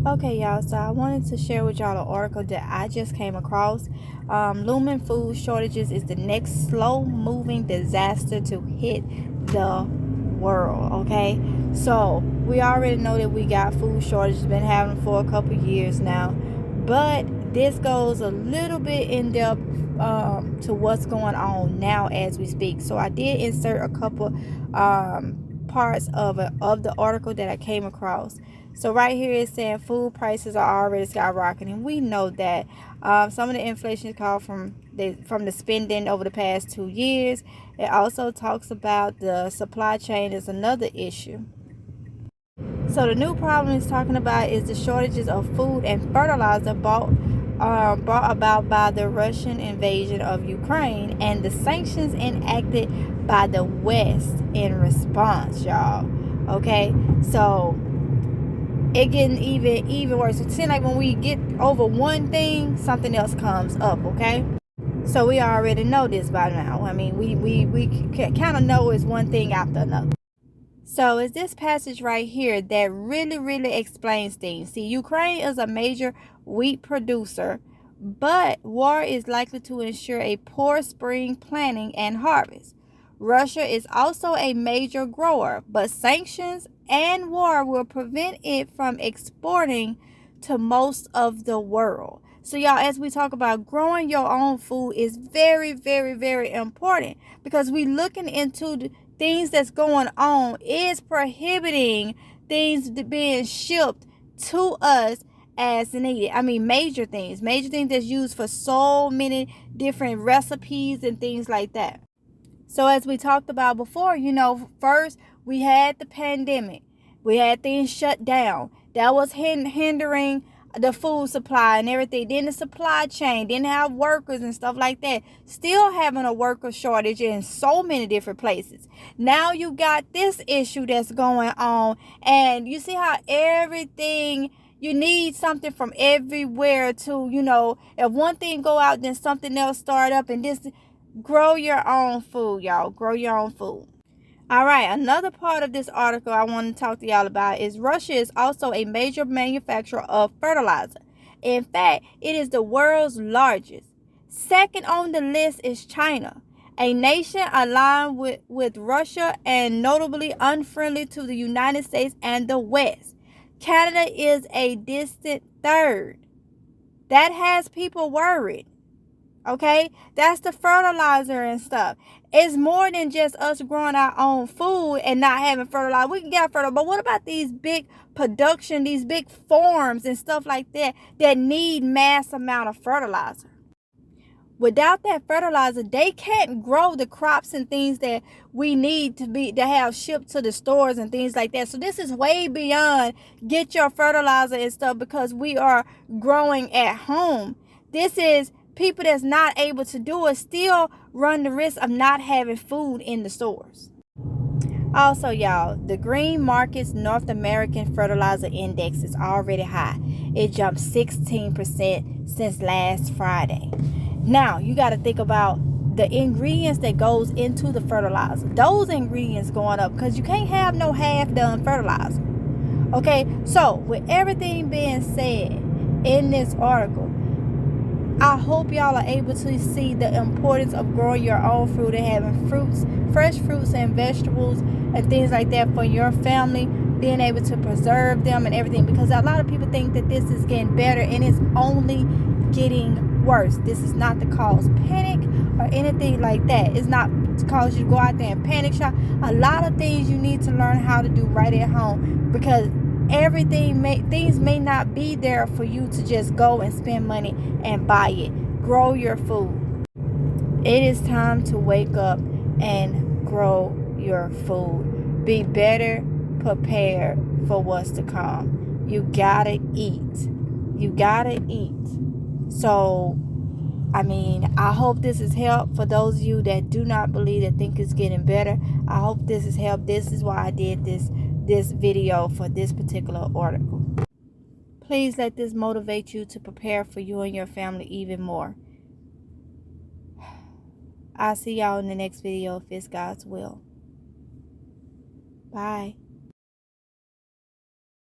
Okay, y'all, so I wanted to share with y'all an article that I just came across. Looming food shortages is the next slow-moving disaster to hit the world, okay? So, we already know that we got food shortages, been having for a couple years now. But this goes a little bit in depth to what's going on now as we speak. So, I did insert a couple parts of the article that I came across. So right here it's saying food prices are already skyrocketing. We know that some of the inflation is called from the spending over the past 2 years. It also talks about the supply chain is another issue. So the new problem it's talking about is the shortages of food and fertilizer brought about by the Russian invasion of Ukraine and the sanctions enacted by the West in response, y'all. Okay, so it getting even worse. It seems like when we get over one thing, something else comes up. Okay, so we already know this by now. I mean, we kind of know it's one thing after another. So it's this passage right here that really explains things. See, Ukraine is a major wheat producer, but war is likely to ensure a poor spring planting and harvest. Russia is also a major grower, but sanctions and war will prevent it from exporting to most of the world. So y'all, as we talk about growing your own food is very important, because we looking into the things that's going on is prohibiting things being shipped to us as needed. I mean, major things that's used for so many different recipes and things like that. So as we talked about before, first we had the pandemic. We had things shut down. That was hindering the food supply and everything. Then the supply chain, didn't have workers and stuff like that. Still having a worker shortage in so many different places. Now you got this issue that's going on, and you see how everything, you need something from everywhere to, if one thing go out, then something else start up, and this. Grow your own food, y'all. Grow your own food. All right, another part of this article I want to talk to y'all about is Russia is also a major manufacturer of fertilizer. In fact, it is the world's largest. Second on the list is China, a nation aligned with Russia and notably unfriendly to the United States and the West. Canada is a distant third. That has people worried. Okay, that's the fertilizer and stuff. It's more than just us growing our own food and not having fertilizer. We can get fertilizer, but what about these big production, these big farms and stuff like that need mass amount of fertilizer? Without that fertilizer, they can't grow the crops and things that we need to have shipped to the stores and things like that. So this is way beyond get your fertilizer and stuff, because we are growing at home. This is people that's not able to do it still run the risk of not having food in the stores. Also, y'all, the Green Market's North American Fertilizer Index is already high. It jumped 16% since last Friday. Now, you got to think about the ingredients that goes into the fertilizer. Those ingredients going up, because you can't have no half-done fertilizer. Okay, so with everything being said in this article, I hope y'all are able to see the importance of growing your own fruit and having fresh fruits and vegetables and things like that for your family, being able to preserve them and everything, because a lot of people think that this is getting better and it's only getting worse. This is not to cause panic or anything like that. It's not to cause you to go out there and panic shop. A lot of things you need to learn how to do right at home, because things may not be there for you to just go and spend money and buy it. Grow your food. It is time to wake up and grow your food. Be better prepared for what's to come. You gotta eat. So I hope this has helped for those of you that do not believe, that think it's getting better. I hope this has helped. This is why I did this video for this particular article. Please let this motivate you to prepare for you and your family even more. I'll see y'all in the next video if it's God's will. Bye.